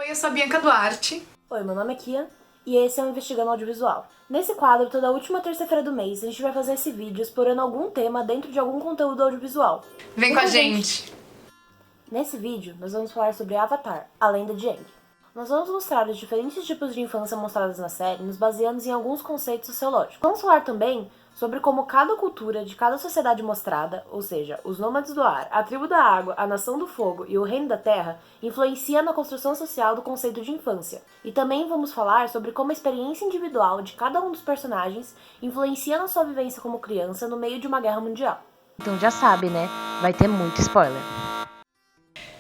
Oi, eu sou a Bianca Duarte. Oi, meu nome é Kia e esse é o Investigando Audiovisual. Nesse quadro, toda última terça-feira do mês, a gente vai fazer esse vídeo explorando algum tema dentro de algum conteúdo audiovisual. Vem com a gente! Nesse vídeo, nós vamos falar sobre Avatar, a lenda de Aang. Nós vamos mostrar os diferentes tipos de infância mostrados na série, nos baseando em alguns conceitos sociológicos. Vamos falar também sobre como cada cultura de cada sociedade mostrada, ou seja, os nômades do ar, a tribo da água, a nação do fogo e o reino da terra, influencia na construção social do conceito de infância. E também vamos falar sobre como a experiência individual de cada um dos personagens influencia na sua vivência como criança no meio de uma guerra mundial. Então já sabe, né? Vai ter muito spoiler.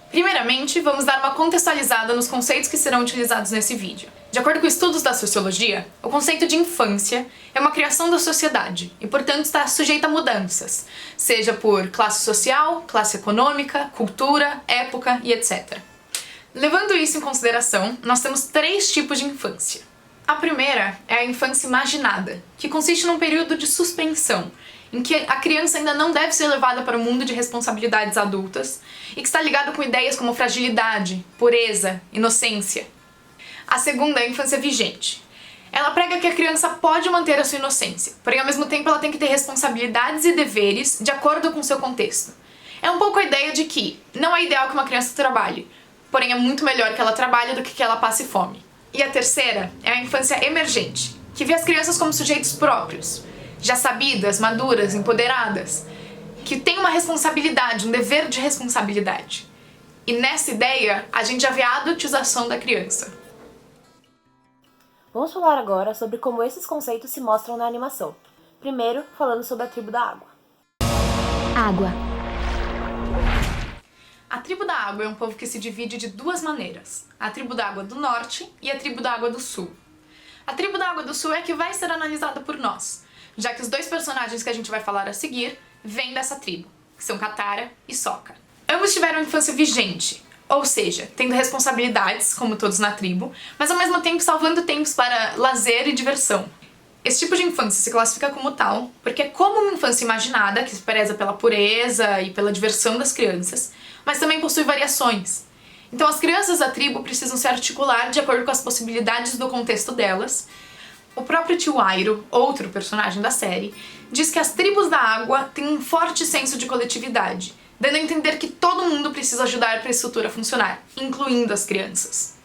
Primeiramente, vamos dar uma contextualizada nos conceitos que serão utilizados nesse vídeo. De acordo com estudos da sociologia, o conceito de infância é uma criação da sociedade e, portanto, está sujeita a mudanças, seja por classe social, classe econômica, cultura, época e etc. Levando isso em consideração, nós temos 3 tipos de infância. A primeira é a infância imaginada, que consiste num período de suspensão, em que a criança ainda não deve ser levada para o mundo de responsabilidades adultas e que está ligado com ideias como fragilidade, pureza, inocência. A segunda é a infância vigente. Ela prega que a criança pode manter a sua inocência, porém ao mesmo tempo ela tem que ter responsabilidades e deveres de acordo com o seu contexto. É um pouco a ideia de que não é ideal que uma criança trabalhe, porém é muito melhor que ela trabalhe do que ela passe fome. E a terceira é a infância emergente, que vê as crianças como sujeitos próprios, já sabidas, maduras, empoderadas, que tem uma responsabilidade, um dever de responsabilidade. E nessa ideia, a gente já vê a adultização da criança. Vamos falar agora sobre como esses conceitos se mostram na animação. Primeiro, falando sobre a tribo da água. Água. A tribo da água é um povo que se divide de 2 maneiras: a tribo da água do norte e a tribo da água do sul. A tribo da água do sul é a que vai ser analisada por nós, já que os 2 personagens que a gente vai falar a seguir vêm dessa tribo, que são Katara e Sokka. Ambos tiveram infância vigente, ou seja, tendo responsabilidades, como todos na tribo, mas ao mesmo tempo salvando tempos para lazer e diversão. Esse tipo de infância se classifica como tal porque é como uma infância imaginada, que se preza pela pureza e pela diversão das crianças, mas também possui variações. Então as crianças da tribo precisam se articular de acordo com as possibilidades do contexto delas. O próprio tio Iroh, outro personagem da série, diz que as tribos da água têm um forte senso de coletividade, dando a entender que todo mundo precisa ajudar para a estrutura funcionar, incluindo as crianças.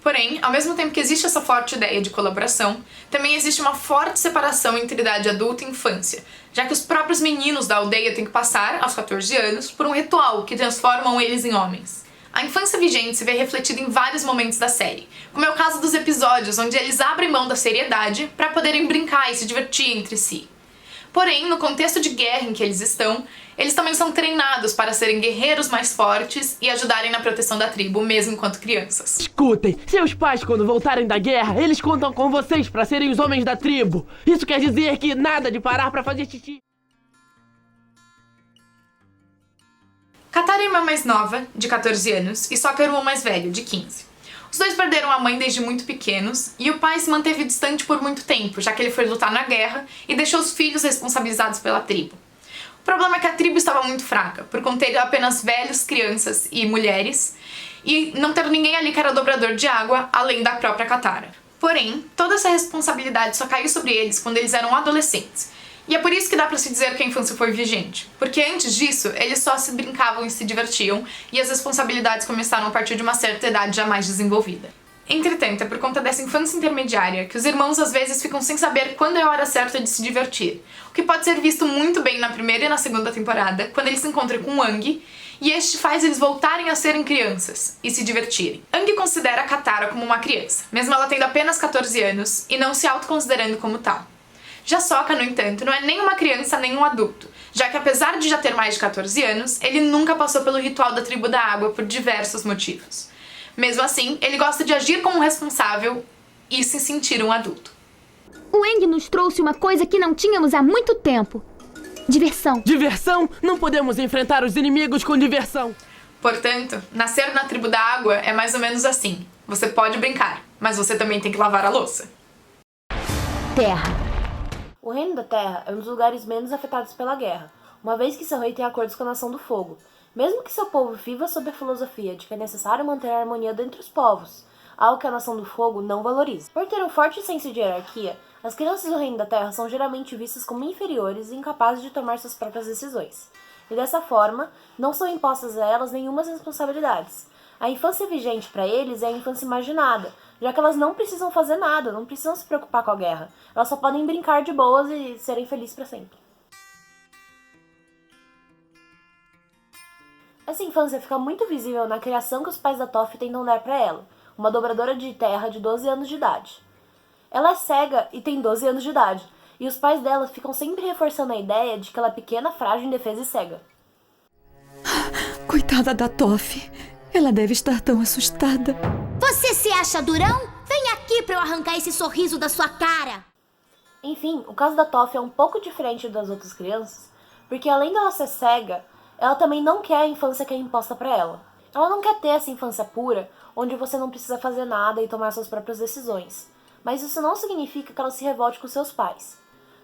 Porém, ao mesmo tempo que existe essa forte ideia de colaboração, também existe uma forte separação entre idade adulta e infância, já que os próprios meninos da aldeia têm que passar, aos 14 anos, por um ritual que transformam eles em homens. A infância vigente se vê refletida em vários momentos da série, como é o caso dos episódios onde eles abrem mão da seriedade para poderem brincar e se divertir entre si. Porém, no contexto de guerra em que eles estão, eles também são treinados para serem guerreiros mais fortes e ajudarem na proteção da tribo, mesmo enquanto crianças. Escutem, seus pais quando voltarem da guerra, eles contam com vocês para serem os homens da tribo. Isso quer dizer que nada de parar para fazer xixi. Katara é a irmã mais nova, de 14 anos, e Sokka é o irmão mais velho, de 15. Os 2 perderam a mãe desde muito pequenos, e o pai se manteve distante por muito tempo, já que ele foi lutar na guerra e deixou os filhos responsabilizados pela tribo. O problema é que a tribo estava muito fraca, por conter apenas velhos, crianças e mulheres, e não ter ninguém ali que era dobrador de água, além da própria Katara. Porém, toda essa responsabilidade só caiu sobre eles quando eles eram adolescentes. E é por isso que dá pra se dizer que a infância foi vigente, porque antes disso, eles só se brincavam e se divertiam, e as responsabilidades começaram a partir de uma certa idade já mais desenvolvida. Entretanto, é por conta dessa infância intermediária que os irmãos às vezes ficam sem saber quando é a hora certa de se divertir, o que pode ser visto muito bem na primeira e na segunda temporada, quando eles se encontram com Aang, e este faz eles voltarem a serem crianças e se divertirem. Aang considera a Katara como uma criança, mesmo ela tendo apenas 14 anos e não se autoconsiderando como tal. Já Sokka, no entanto, não é nem uma criança nem um adulto, já que apesar de já ter mais de 14 anos, ele nunca passou pelo ritual da tribo da água por diversos motivos. Mesmo assim, ele gosta de agir como um responsável e se sentir um adulto. O Aang nos trouxe uma coisa que não tínhamos há muito tempo. Diversão. Diversão? Não podemos enfrentar os inimigos com diversão. Portanto, nascer na tribo da água é mais ou menos assim. Você pode brincar, mas você também tem que lavar a louça. Terra. O Reino da Terra é um dos lugares menos afetados pela guerra, uma vez que seu rei tem acordos com a Nação do Fogo, mesmo que seu povo viva sob a filosofia de que é necessário manter a harmonia dentre os povos. algo que a Nação do Fogo não valoriza. Por ter um forte senso de hierarquia, as crianças do Reino da Terra são geralmente vistas como inferiores e incapazes de tomar suas próprias decisões. E dessa forma, não são impostas a elas nenhumas responsabilidades. A infância vigente para eles é a infância imaginada, já que elas não precisam fazer nada, não precisam se preocupar com a guerra. Elas só podem brincar de boas e serem felizes para sempre. Essa infância fica muito visível na criação que os pais da Toph tentam dar para ela, uma dobradora de terra de 12 anos de idade. Ela é cega e tem 12 anos de idade, e os pais dela ficam sempre reforçando a ideia de que ela é pequena, frágil, indefesa e cega. Coitada da Toph. Ela deve estar tão assustada. Você se acha durão? Vem aqui pra eu arrancar esse sorriso da sua cara. Enfim, o caso da Toph é um pouco diferente das outras crianças, porque além dela ser cega, ela também não quer a infância que é imposta pra ela. Ela não quer ter essa infância pura, onde você não precisa fazer nada e tomar suas próprias decisões. Mas isso não significa que ela se revolte com seus pais.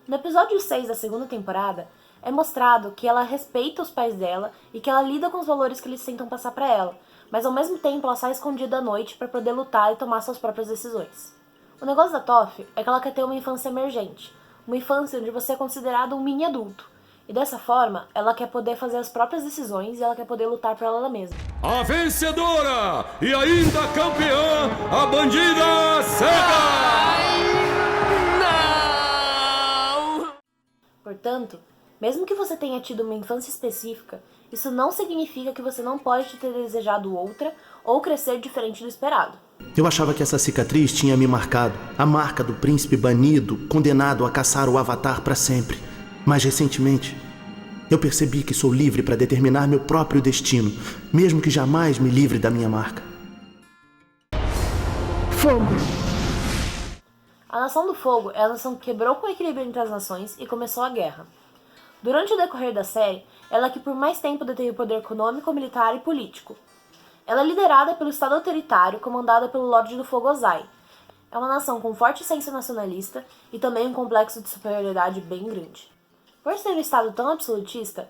No episódio 6 da segunda temporada, é mostrado que ela respeita os pais dela e que ela lida com os valores que eles tentam passar pra ela, mas ao mesmo tempo ela sai escondida à noite para poder lutar e tomar suas próprias decisões. O negócio da Toph é que ela quer ter uma infância emergente, uma infância onde você é considerado um mini adulto, e dessa forma ela quer poder fazer as próprias decisões e ela quer poder lutar por ela mesma. A vencedora e ainda campeã, a bandida cega! Não! Portanto, mesmo que você tenha tido uma infância específica, isso não significa que você não pode ter desejado outra ou crescer diferente do esperado. Eu achava que essa cicatriz tinha me marcado, a marca do príncipe banido, condenado a caçar o Avatar para sempre. Mas recentemente, eu percebi que sou livre para determinar meu próprio destino, mesmo que jamais me livre da minha marca. Fogo. A Nação do Fogo é a nação que quebrou com o equilíbrio entre as nações e começou a guerra. Durante o decorrer da série, ela é que por mais tempo detém o poder econômico, militar e político. Ela é liderada pelo Estado autoritário, comandada pelo Lorde do Fogo Ozai. É uma nação com forte senso nacionalista e também um complexo de superioridade bem grande. Por ser um Estado tão absolutista,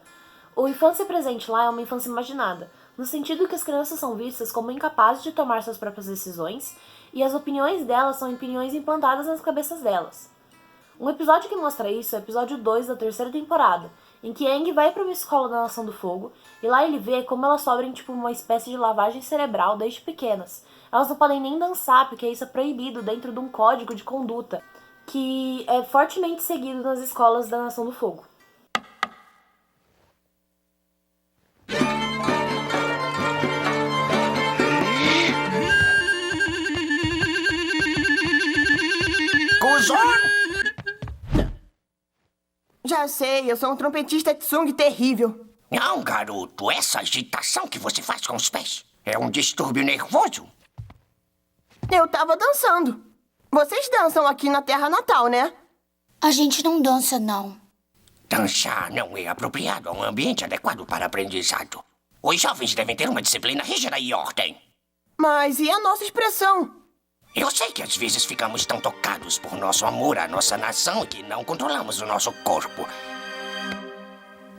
a infância presente lá é uma infância imaginada, no sentido que as crianças são vistas como incapazes de tomar suas próprias decisões e as opiniões delas são opiniões implantadas nas cabeças delas. Um episódio que mostra isso é o episódio 2 da terceira temporada, em que Aang vai para uma escola da Nação do Fogo e lá ele vê como elas sofrem tipo uma espécie de lavagem cerebral desde pequenas. Elas não podem nem dançar porque isso é proibido dentro de um código de conduta que é fortemente seguido nas escolas da Nação do Fogo. Já sei, eu sou um trompetista Tsung terrível. Não, garoto, essa agitação que você faz com os pés é um distúrbio nervoso. Eu tava dançando. Vocês dançam aqui na terra natal, né? A gente não dança, não. Dançar não é apropriado a um ambiente adequado para aprendizado. Os jovens devem ter uma disciplina rígida e ordem. Mas e a nossa expressão? Eu sei que às vezes ficamos tão tocados por nosso amor à nossa nação que não controlamos o nosso corpo.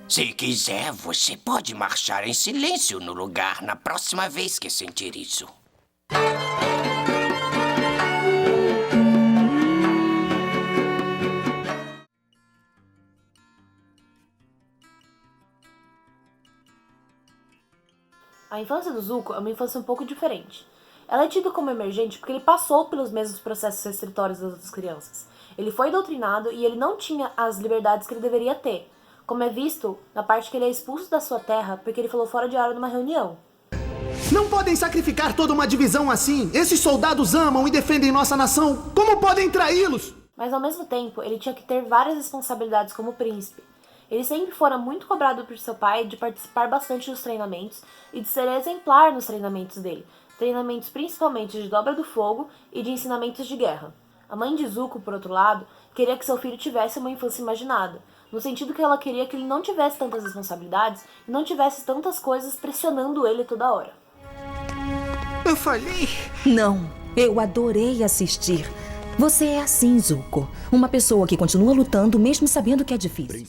Se quiser, você pode marchar em silêncio no lugar na próxima vez que sentir isso. A infância do Zuko é uma infância um pouco diferente. Ela é tida como emergente porque ele passou pelos mesmos processos restritórios das outras crianças. Ele foi doutrinado e ele não tinha as liberdades que ele deveria ter, como é visto na parte que ele é expulso da sua terra porque ele falou fora de hora numa reunião. Não podem sacrificar toda uma divisão assim. Esses soldados amam e defendem nossa nação. Como podem traí-los? Mas ao mesmo tempo, ele tinha que ter várias responsabilidades como príncipe. Ele sempre fora muito cobrado por seu pai de participar bastante dos treinamentos e de ser exemplar nos treinamentos dele. Treinamentos principalmente de dobra do fogo e de ensinamentos de guerra. A mãe de Zuko, por outro lado, queria que seu filho tivesse uma infância imaginada, no sentido que ela queria que ele não tivesse tantas responsabilidades e não tivesse tantas coisas pressionando ele toda hora. Eu falhei. Não, eu adorei assistir. Você é assim, Zuko. Uma pessoa que continua lutando mesmo sabendo que é difícil.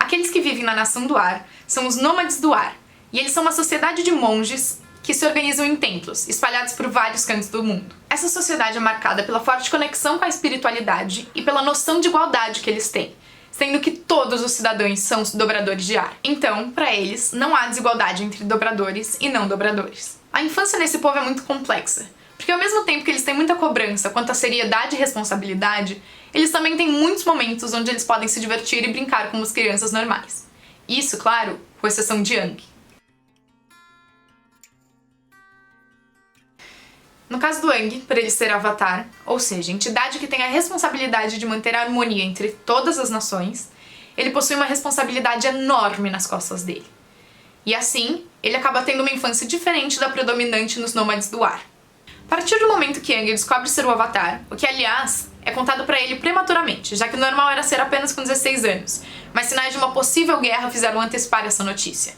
Aqueles que vivem na Nação do Ar são os nômades do ar. E eles são uma sociedade de monges que se organizam em templos, espalhados por vários cantos do mundo. Essa sociedade é marcada pela forte conexão com a espiritualidade e pela noção de igualdade que eles têm, sendo que todos os cidadãos são dobradores de ar. Então, para eles, não há desigualdade entre dobradores e não dobradores. A infância nesse povo é muito complexa, porque ao mesmo tempo que eles têm muita cobrança quanto à seriedade e responsabilidade, eles também têm muitos momentos onde eles podem se divertir e brincar como as crianças normais. Isso, claro, com exceção de Aang. No caso do Aang, por ele ser Avatar, ou seja, entidade que tem a responsabilidade de manter a harmonia entre todas as nações, ele possui uma responsabilidade enorme nas costas dele. E assim, ele acaba tendo uma infância diferente da predominante nos Nômades do Ar. A partir do momento que Aang descobre ser o Avatar, o que aliás é contado pra ele prematuramente, já que o normal era ser apenas com 16 anos, mas sinais de uma possível guerra fizeram antecipar essa notícia.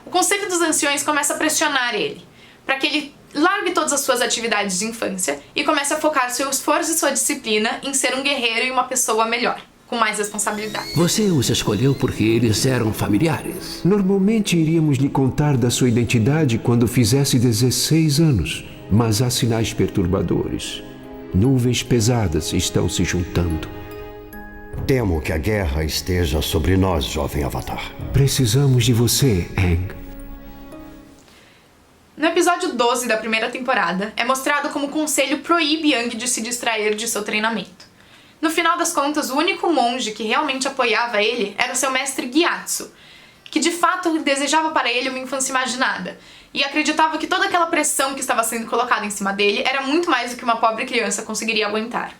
O Conselho dos Anciões começa a pressionar ele, para que ele largue todas as suas atividades de infância e comece a focar seu esforço e sua disciplina em ser um guerreiro e uma pessoa melhor, com mais responsabilidade. Você os escolheu porque eles eram familiares. Normalmente iríamos lhe contar da sua identidade quando fizesse 16 anos, mas há sinais perturbadores. Nuvens pesadas estão se juntando. Temo que a guerra esteja sobre nós, jovem Avatar. Precisamos de você, Aang. No episódio 12 da primeira temporada, é mostrado como o conselho proíbe Aang de se distrair de seu treinamento. No final das contas, o único monge que realmente apoiava ele era seu mestre Gyatso, que de fato desejava para ele uma infância imaginada, e acreditava que toda aquela pressão que estava sendo colocada em cima dele era muito mais do que uma pobre criança conseguiria aguentar.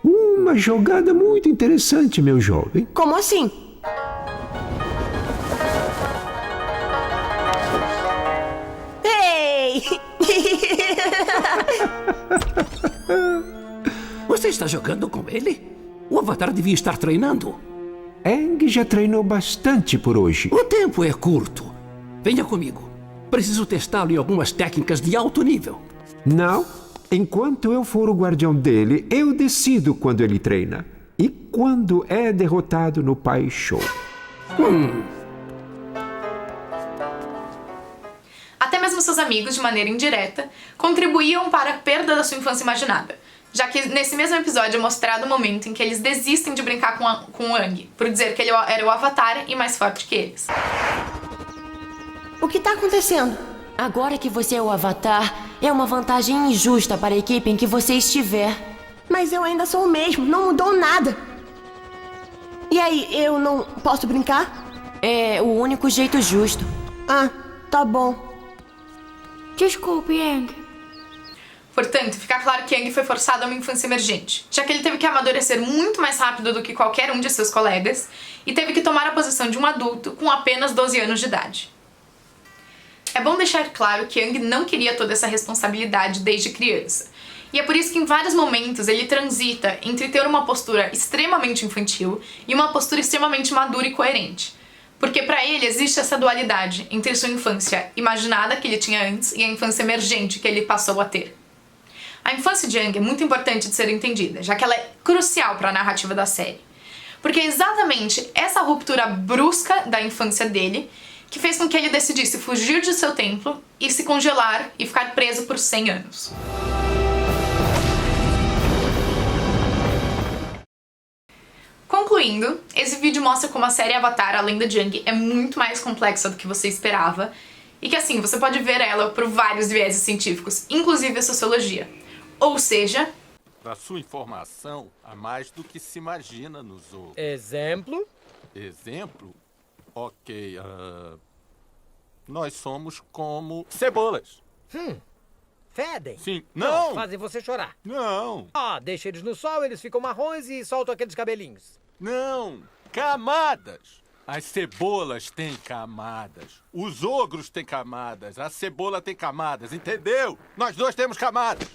Uma jogada muito interessante, meu jovem. Como assim? Ei! Você está jogando com ele? O Avatar devia estar treinando. Aang já treinou bastante por hoje. O tempo é curto. Venha comigo. Preciso testá-lo em algumas técnicas de alto nível. Não. Enquanto eu for o guardião dele, eu decido quando ele treina. E quando é derrotado no Pai Show. Até mesmo seus amigos, de maneira indireta, contribuíam para a perda da sua infância imaginada, já que nesse mesmo episódio é mostrado o momento em que eles desistem de brincar com o Aang, por dizer que ele era o Avatar e mais forte que eles. O que tá acontecendo? Agora que você é o Avatar, é uma vantagem injusta para a equipe em que você estiver. Mas eu ainda sou o mesmo, não mudou nada. E aí, eu não posso brincar? É o único jeito justo. Ah, tá bom. Desculpe, Aang. Portanto, fica claro que Aang foi forçado a uma infância emergente, já que ele teve que amadurecer muito mais rápido do que qualquer um de seus colegas e teve que tomar a posição de um adulto com apenas 12 anos de idade. É bom deixar claro que Aang não queria toda essa responsabilidade desde criança. E é por isso que em vários momentos ele transita entre ter uma postura extremamente infantil e uma postura extremamente madura e coerente. Porque para ele existe essa dualidade entre sua infância imaginada que ele tinha antes e a infância emergente que ele passou a ter. A infância de Aang é muito importante de ser entendida, já que ela é crucial para a narrativa da série. Porque é exatamente essa ruptura brusca da infância dele que fez com que ele decidisse fugir de seu templo e se congelar e ficar preso por 100 anos. Concluindo, esse vídeo mostra como a série Avatar, a Lenda de Aang, é muito mais complexa do que você esperava e que assim, você pode ver ela por vários vieses científicos, inclusive a sociologia. Ou seja... Para sua informação, há mais do que se imagina nos outros. Exemplo? Exemplo? Ok, nós somos como cebolas. Fedem? Sim. Não! Fazem você chorar? Não! Deixa eles no sol, eles ficam marrons e soltam aqueles cabelinhos. Não! Camadas! As cebolas têm camadas. Os ogros têm camadas. A cebola tem camadas, entendeu? Nós dois temos camadas.